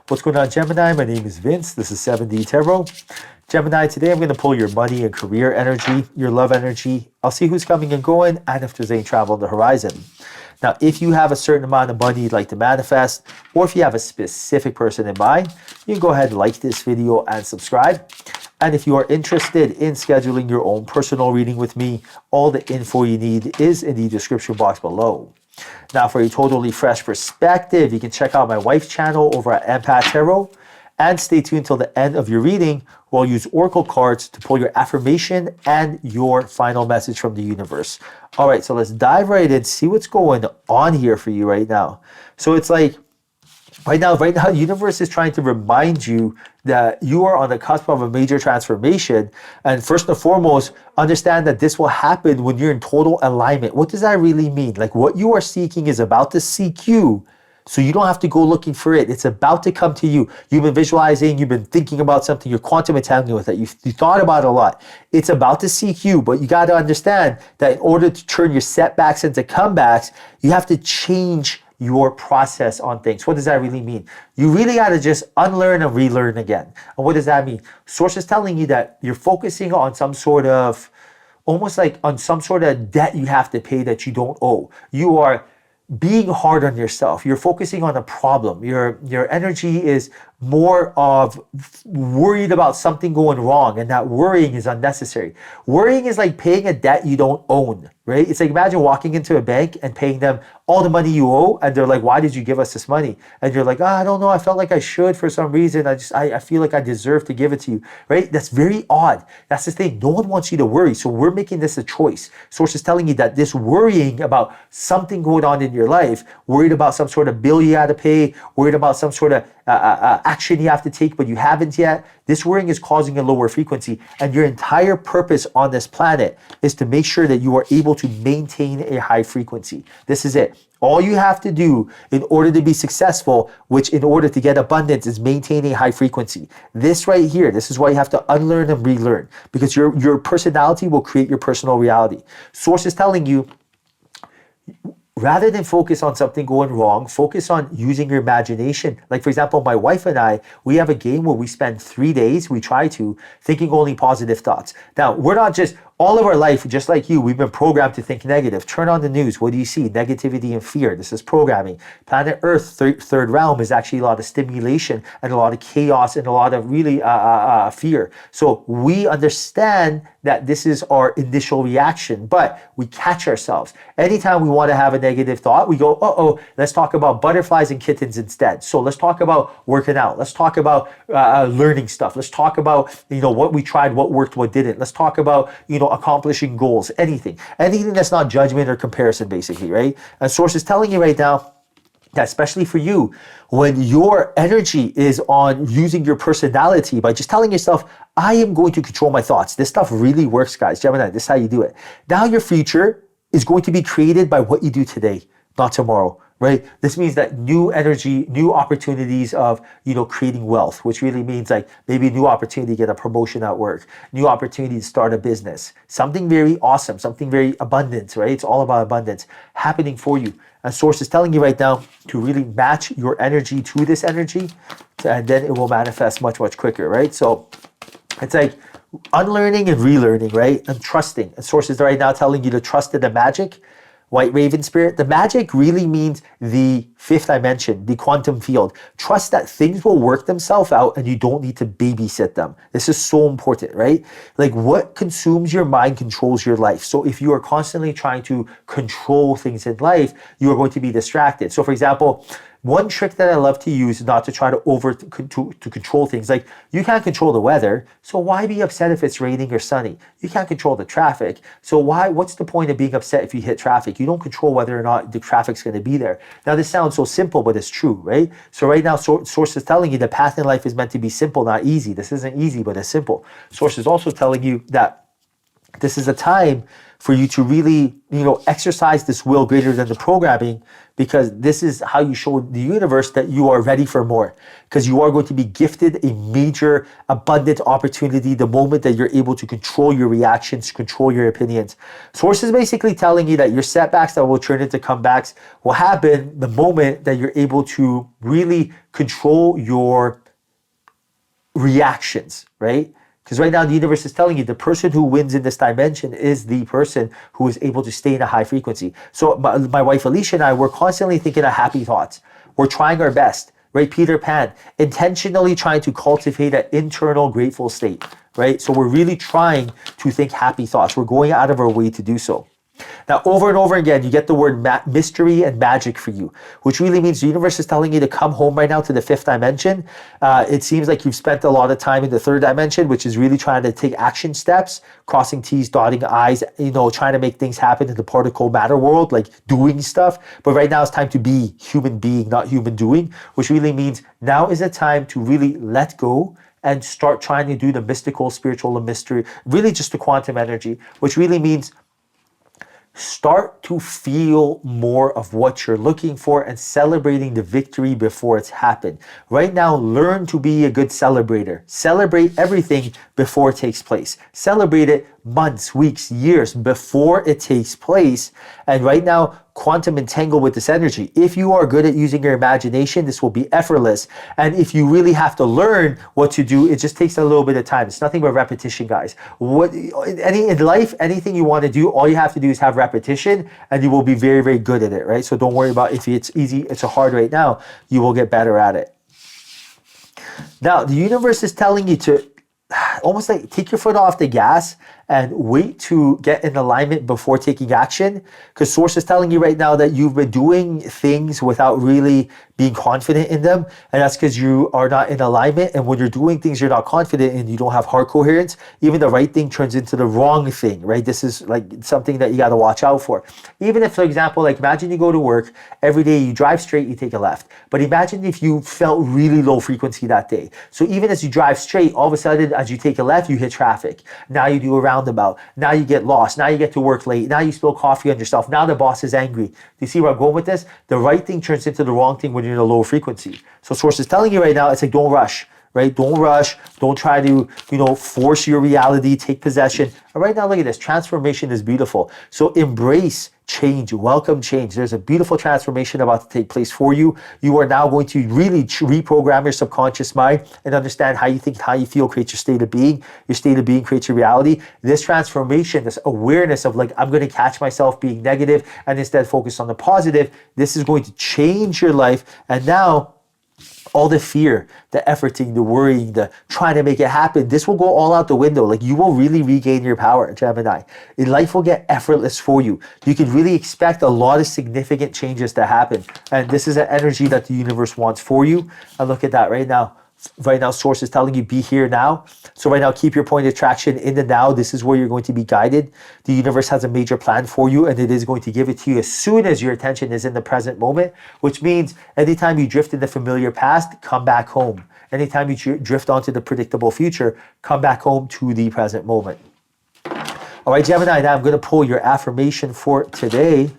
What's going on, Gemini? My name is Vince. This is 7D Tarot. Gemini, today I'm going to pull your money and career energy, your love energy. I'll see who's coming and going and if there's any travel on the horizon. Now, if you have a certain amount of money you'd like to manifest, or if you have a specific person in mind, you can go ahead and like this video and subscribe. And if you are interested in scheduling your own personal reading with me, all the info you need is in the description box below. Now, for a totally fresh perspective, you can check out my wife's channel over at Empath Tarot. And stay tuned till the end of your reading, where I'll use oracle cards to pull your affirmation and your final message from the universe. All right, so let's dive right in, see what's going on here for you right now. So it's like, right now, the universe is trying to remind you that you are on the cusp of a major transformation. And first and foremost, understand that this will happen when you're in total alignment. What does that really mean? Like, what you are seeking is about to seek you. So you don't have to go looking for it. It's about to come to you. You've been visualizing, you've been thinking about something, you're quantum entangling with it. You thought about it a lot. It's about to seek you, but you got to understand that in order to turn your setbacks into comebacks, you have to change your process on things. What does that really mean? You really got to just unlearn and relearn again. And what does that mean? Source is telling you that you're focusing on some sort of, almost like on some sort of debt you have to pay that you don't owe. You are being hard on yourself. You're focusing on a problem. Your energy is more of worried about something going wrong, and that worrying is unnecessary. Worrying is like paying a debt you don't own, right? It's like, imagine walking into a bank and paying them all the money you owe, and they're like, why did you give us this money? And you're like, I don't know, I felt like I should for some reason. I feel like I deserve to give it to you, right? That's very odd. That's the thing. No one wants you to worry. So we're making this a choice. Source is telling you that this worrying about something going on in your life, worried about some sort of bill you had to pay, worried about some sort of action you have to take, but you haven't yet. This worrying is causing a lower frequency, and your entire purpose on this planet is to make sure that you are able to maintain a high frequency. This is it. All you have to do in order to be successful, which in order to get abundance, is maintain a high frequency. This right here, this is why you have to unlearn and relearn, because your personality will create your personal reality. Source is telling you, rather than focus on something going wrong, focus on using your imagination. Like, for example, my wife and I, we have a game where we spend 3 days, we try to, thinking only positive thoughts. Now, we're not just, all of our life, just like you, we've been programmed to think negative. Turn on the news. What do you see? Negativity and fear. This is programming. Planet Earth, third realm, is actually a lot of stimulation and a lot of chaos and a lot of really fear. So we understand that this is our initial reaction, but we catch ourselves. Anytime we want to have a negative thought, we go, uh-oh, let's talk about butterflies and kittens instead. So let's talk about working out. Let's talk about learning stuff. Let's talk about, what we tried, what worked, what didn't. Let's talk about, accomplishing goals, anything that's not judgment or comparison, basically, right? And Source is telling you right now that, especially for you, when your energy is on using your personality by just telling yourself, I am going to control my thoughts. This stuff really works, guys. Gemini, this is how you do it. Now your future is going to be created by what you do today, not tomorrow. Right? This means that new energy, new opportunities of, creating wealth, which really means like maybe a new opportunity to get a promotion at work, new opportunity to start a business, something very awesome, something very abundant, right? It's all about abundance happening for you. And Source is telling you right now to really match your energy to this energy, and then it will manifest much, much quicker, right? So it's like unlearning and relearning, right? And trusting. And Source is right now telling you to trust in the magic. White Raven Spirit, the magic really means the fifth dimension, the quantum field. Trust that things will work themselves out and you don't need to babysit them. This is so important, right? Like, what consumes your mind controls your life. So if you are constantly trying to control things in life, you are going to be distracted. So for example, one trick that I love to use is not to try to control things. Like, you can't control the weather, so why be upset if it's raining or sunny? You can't control the traffic, so what's the point of being upset if you hit traffic? You don't control whether or not the traffic's going to be there. Now, this sounds so simple, but it's true, right? So right now, Source is telling you the path in life is meant to be simple, not easy. This isn't easy, but it's simple. Source is also telling you that This is a time for you to really, exercise this will greater than the programming, because this is how you show the universe that you are ready for more, because you are going to be gifted a major abundant opportunity the moment that you're able to control your reactions, control your opinions. Source is basically telling you that your setbacks that will turn into comebacks will happen the moment that you're able to really control your reactions, right? Because right now the universe is telling you the person who wins in this dimension is the person who is able to stay in a high frequency. So my wife Alicia and I, we're constantly thinking of happy thoughts. We're trying our best, right? Peter Pan, intentionally trying to cultivate an internal grateful state, right? So we're really trying to think happy thoughts. We're going out of our way to do so. Now, over and over again, you get the word mystery and magic for you, which really means the universe is telling you to come home right now to the fifth dimension. It seems like you've spent a lot of time in the third dimension, which is really trying to take action steps, crossing T's, dotting I's, trying to make things happen in the particle matter world, like doing stuff. But right now it's time to be human being, not human doing, which really means now is a time to really let go and start trying to do the mystical, spiritual, and mystery, really just the quantum energy, which really means start to feel more of what you're looking for and celebrating the victory before it's happened. Right now, learn to be a good celebrator. Celebrate everything before it takes place. Celebrate it months, weeks, years before it takes place. And right now, quantum entangle with this energy. If you are good at using your imagination, this will be effortless. And if you really have to learn what to do, it just takes a little bit of time. It's nothing but repetition, guys. In life, anything you want to do, all you have to do is have repetition, and you will be very, very good at it, right? So don't worry about if it's easy, it's hard right now. You will get better at it. Now, the universe is telling you to almost like take your foot off the gas and wait to get in alignment before taking action, because source is telling you right now that you've been doing things without really being confident in them, and that's because you are not in alignment. And when you're doing things you're not confident in, you don't have heart coherence, even the right thing turns into the wrong thing, right? This is like something that you got to watch out for. Even if, for example, like imagine you go to work every day, you drive straight, you take a left, but imagine if you felt really low frequency that day. So even as you drive straight, all of a sudden as you take a left, you hit traffic. Now you do a roundabout. Now you get lost. Now you get to work late. Now you spill coffee on yourself. Now the boss is angry. Do you see where I'm going with this? The right thing turns into the wrong thing when you're in a low frequency. So source is telling you right now, it's like, don't rush, right? Don't rush. Don't try to, force your reality, take possession. And right now, look at this. Transformation is beautiful. So embrace change, welcome change. There's a beautiful transformation about to take place for you. You are now going to really reprogram your subconscious mind and understand how you think, how you feel creates your state of being. Your state of being creates your reality. This transformation, this awareness of like, I'm going to catch myself being negative and instead focus on the positive. This is going to change your life. And now all the fear, the efforting, the worrying, the trying to make it happen, this will go all out the window. Like you will really regain your power, Gemini. Life will get effortless for you. You can really expect a lot of significant changes to happen. And this is an energy that the universe wants for you. And look at that right now. Right now, source is telling you be here now. So right now, keep your point of attraction in the now. This is where you're going to be guided. The universe has a major plan for you, and it is going to give it to you as soon as your attention is in the present moment, which means anytime you drift in the familiar past, come back home. Anytime you drift onto the predictable future, come back home to the present moment. All right, Gemini, now I'm going to pull your affirmation for today.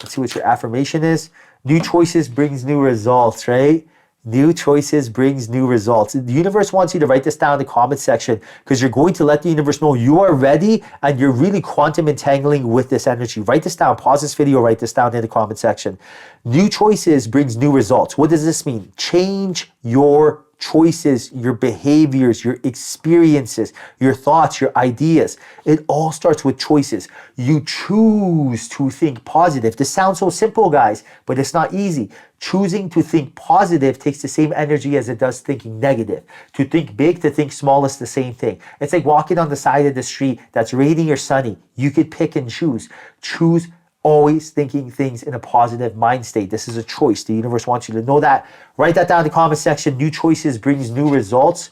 Let's see what your affirmation is. New choices brings new results, right? New choices brings new results. The universe wants you to write this down in the comment section, because you're going to let the universe know you are ready and you're really quantum entangling with this energy. Write this down. Pause this video. Write this down in the comment section. New choices brings new results. What does this mean? Change your choices, your behaviors, your experiences, your thoughts, your ideas. It all starts with choices. You choose to think positive. This sounds so simple, guys, but it's not easy. Choosing to think positive takes the same energy as it does thinking negative. To think big, to think small is the same thing. It's like walking on the side of the street that's raining or sunny. You could pick and choose. Choose always thinking things in a positive mind state. This is a choice. The universe wants you to know that. Write that down in the comment section. New choices brings new results.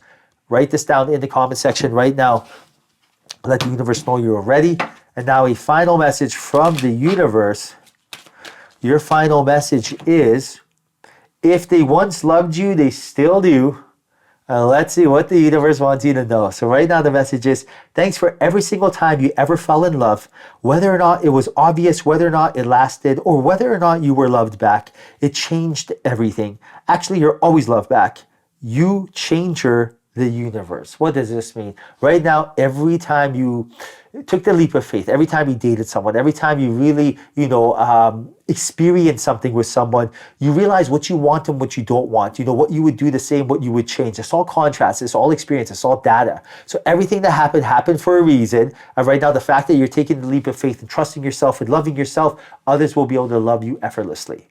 Write this down in the comment section right now. Let the universe know you're ready. And now a final message from the universe. Your final message is, if they once loved you, they still do. Let's see what the universe wants you to know. So right now the message is, thanks for every single time you ever fell in love, whether or not it was obvious, whether or not it lasted, or whether or not you were loved back. It changed everything. Actually, you're always loved back. You changer the universe. What does this mean? Right now, every time you took the leap of faith, every time you dated someone, every time you really, experience something with someone, you realize what you want and what you don't want. You know, what you would do the same, what you would change. It's all contrast, it's all experience, it's all data. So everything that happened for a reason. And right now, the fact that you're taking the leap of faith and trusting yourself and loving yourself, others will be able to love you effortlessly.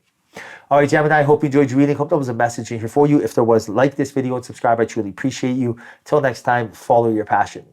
All right, Gemini, I hope you enjoyed your reading. Hope that was a message in here for you. If there was, like this video and subscribe. I truly appreciate you. Till next time, follow your passion.